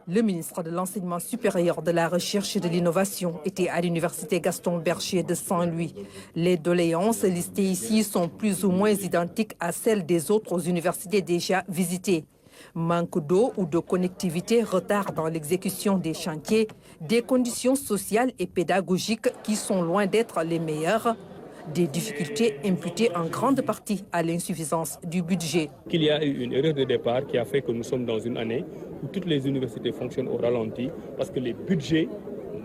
Le ministre de l'Enseignement supérieur, de la Recherche et de l'Innovation était à l'université Gaston Berger de Saint-Louis. Les doléances listées ici sont plus ou moins identiques à celles des autres universités déjà visitées. Manque d'eau ou de connectivité, retard dans l'exécution des chantiers, des conditions sociales et pédagogiques qui sont loin d'être les meilleures. Des difficultés imputées en grande partie à l'insuffisance du budget. Il y a eu une erreur de départ qui a fait que nous sommes dans une année où toutes les universités fonctionnent au ralenti parce que les budgets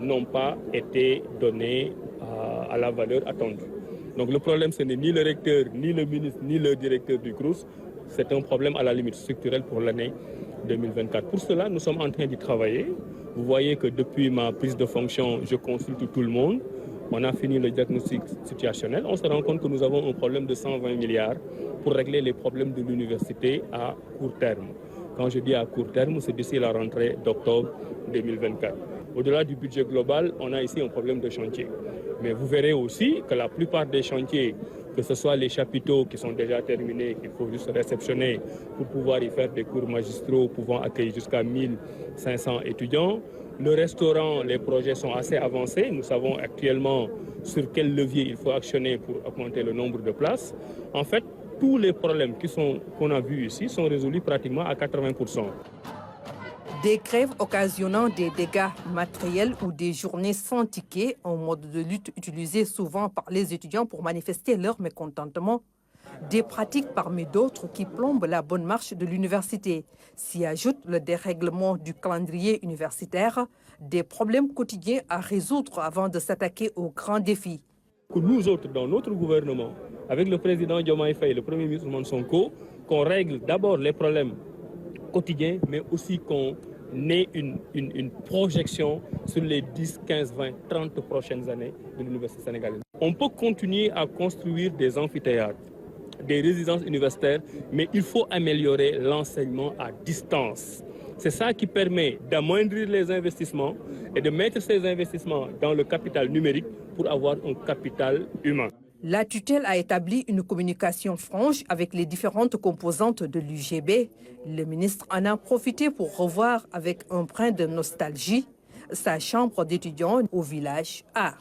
n'ont pas été donnés à la valeur attendue. Donc le problème, ce n'est ni le recteur, ni le ministre, ni le directeur du CROUS. C'est un problème à la limite structurel pour l'année 2024. Pour cela, nous sommes en train d'y travailler. Vous voyez que depuis ma prise de fonction, je consulte tout le monde. On a fini le diagnostic situationnel. On se rend compte que nous avons un problème de 120 milliards pour régler les problèmes de l'université à court terme. Quand je dis à court terme, c'est d'ici la rentrée d'octobre 2024. Au-delà du budget global, on a ici un problème de chantier. Mais vous verrez aussi que la plupart des chantiers, que ce soit les chapiteaux qui sont déjà terminés, qu'il faut juste réceptionner pour pouvoir y faire des cours magistraux pouvant accueillir jusqu'à 1500 étudiants. Le restaurant, les projets sont assez avancés. Nous savons actuellement sur quel levier il faut actionner pour augmenter le nombre de places. En fait, tous les problèmes qu'on a vus ici sont résolus pratiquement à 80%. Des grèves occasionnant des dégâts matériels ou des journées sans ticket, un mode de lutte utilisé souvent par les étudiants pour manifester leur mécontentement. Des pratiques parmi d'autres qui plombent la bonne marche de l'université. S'y ajoute le dérèglement du calendrier universitaire, des problèmes quotidiens à résoudre avant de s'attaquer aux grands défis. Que nous autres, dans notre gouvernement, avec le président Diomaye Faye et le premier ministre Ousmane Sonko, qu'on règle d'abord les problèmes quotidiens, mais aussi qu'on ait une projection sur les 10, 15, 20, 30 prochaines années de l'université sénégalaise. On peut continuer à construire des amphithéâtres, des résidences universitaires, mais il faut améliorer l'enseignement à distance. C'est ça qui permet d'amoindrir les investissements et de mettre ces investissements dans le capital numérique pour avoir un capital humain. La tutelle a établi une communication franche avec les différentes composantes de l'UGB. Le ministre en a profité pour revoir avec un brin de nostalgie sa chambre d'étudiants au village A.